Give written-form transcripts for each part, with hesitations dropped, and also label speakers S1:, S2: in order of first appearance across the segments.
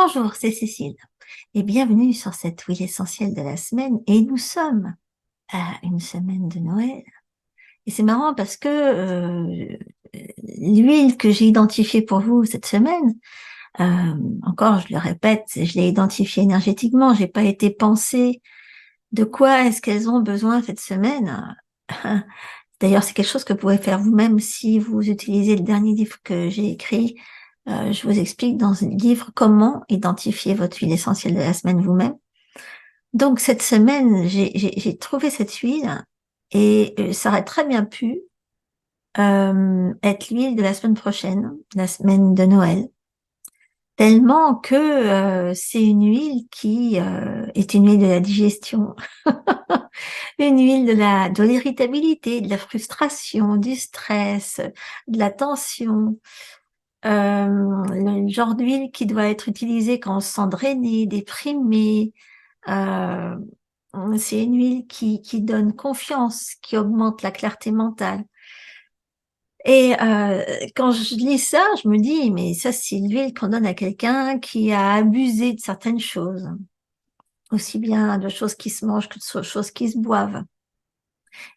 S1: Bonjour, c'est Cécile et bienvenue sur cette huile essentielle de la semaine. Et nous sommes à une semaine de Noël. Et c'est marrant parce que l'huile que j'ai identifiée pour vous cette semaine, encore je le répète, je l'ai identifiée énergétiquement, j'ai pas été penser de quoi est-ce qu'elles ont besoin cette semaine. D'ailleurs, c'est quelque chose que vous pouvez faire vous-même si vous utilisez le dernier livre que j'ai écrit. Je vous explique dans ce livre comment identifier votre huile essentielle de la semaine vous-même. Donc, cette semaine, j'ai trouvé cette huile et ça aurait très bien pu être l'huile de la semaine prochaine, la semaine de Noël. Tellement que c'est une huile qui est une huile de la digestion, une huile de l'irritabilité, de la frustration, du stress, de la tension. Le genre d'huile qui doit être utilisée quand on se sent drainé, déprimé. Euh, c'est une huile qui donne confiance, qui augmente la clarté mentale. Et quand je lis ça, je me dis, mais ça, c'est l'huile qu'on donne à quelqu'un qui a abusé de certaines choses, aussi bien de choses qui se mangent que de choses qui se boivent.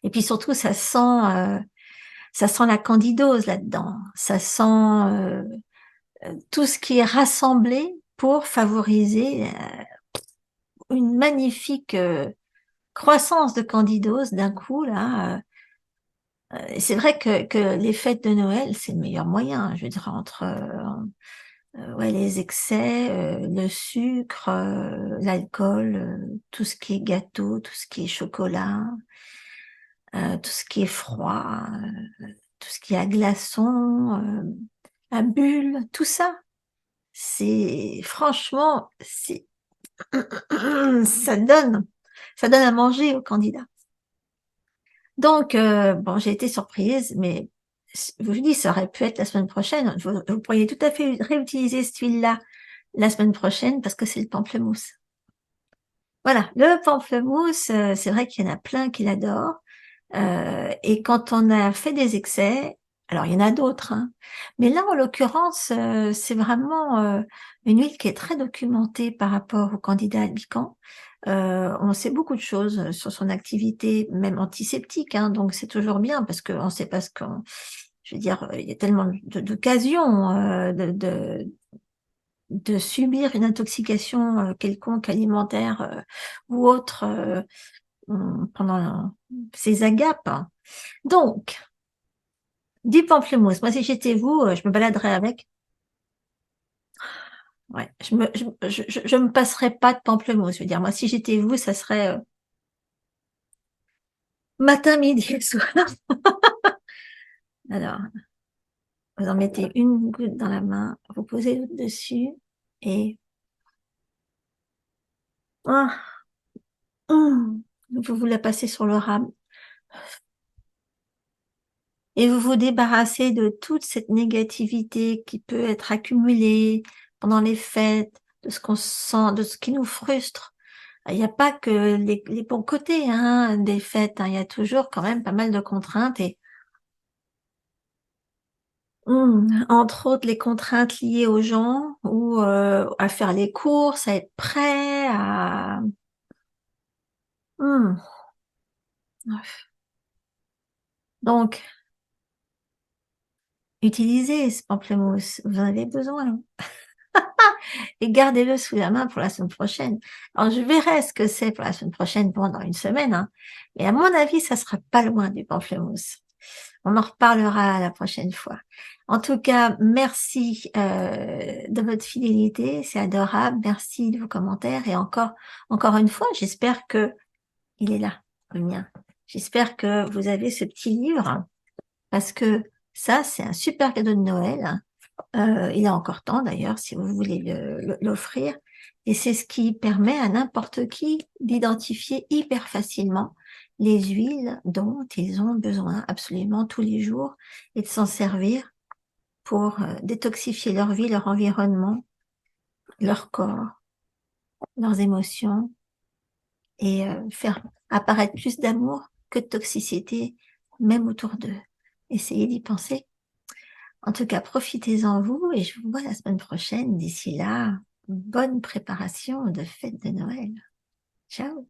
S1: Et puis surtout, ça sent la candidose là-dedans. Ça sent tout ce qui est rassemblé pour favoriser une magnifique croissance de candidose d'un coup là. C'est vrai que les fêtes de Noël, c'est le meilleur moyen. Je veux dire, entre ouais, les excès, le sucre, l'alcool, tout ce qui est gâteau, tout ce qui est chocolat, tout ce qui est froid, tout ce qui est à glaçons, à bulles, tout ça. C'est franchement, c'est ça donne, ça donne à manger aux candidats. Donc, bon, j'ai été surprise, mais je vous dis, ça aurait pu être la semaine prochaine. Vous pourriez tout à fait réutiliser cette huile-là la semaine prochaine parce que c'est le pamplemousse. Voilà, le pamplemousse, c'est vrai qu'il y en a plein qui l'adorent. Et quand on a fait des excès, alors il y en a d'autres, hein, mais là, en l'occurrence, c'est vraiment une huile qui est très documentée par rapport au candidat albicans. On sait beaucoup de choses sur son activité, même antiseptique, hein, donc c'est toujours bien parce qu'on ne sait pas ce qu'on... Je veux dire, il y a tellement d'occasions de subir une intoxication quelconque alimentaire ou autre pendant ces agapes. Donc, du pamplemousse. Moi, si j'étais vous, je me baladerais avec. Ouais, je me passerais pas de pamplemousse. Je veux dire, moi, si j'étais vous, ça serait matin, midi et soir. Alors, vous en mettez une goutte dans la main, vous posez l'autre dessus et ah, vous vous la passez sur le rame. Et vous vous débarrassez de toute cette négativité qui peut être accumulée pendant les fêtes, de ce qu'on sent, de ce qui nous frustre. Il n'y a pas que les bons côtés hein, des fêtes, hein. Il y a toujours quand même pas mal de contraintes et entre autres les contraintes liées aux gens ou à faire les courses, à être prêt, à... Hum, Donc, utilisez ce pamplemousse, vous en avez besoin. Et gardez-le sous la main pour la semaine prochaine. Alors, je verrai ce que c'est pour la semaine prochaine pendant une semaine, hein. Mais à mon avis, ça sera pas loin du pamplemousse. On en reparlera la prochaine fois. En tout cas, merci de votre fidélité, c'est adorable. Merci de vos commentaires et encore une fois, j'espère que il est là, le mien. J'espère que vous avez ce petit livre parce que ça, c'est un super cadeau de Noël. Il est encore temps d'ailleurs si vous voulez l'offrir. Et c'est ce qui permet à n'importe qui d'identifier hyper facilement les huiles dont ils ont besoin absolument tous les jours et de s'en servir pour détoxifier leur vie, leur environnement, leur corps, leurs émotions et faire apparaître plus d'amour que de toxicité, même autour d'eux. Essayez d'y penser. En tout cas, profitez-en vous et je vous vois la semaine prochaine. D'ici là, bonne préparation de fête de Noël. Ciao!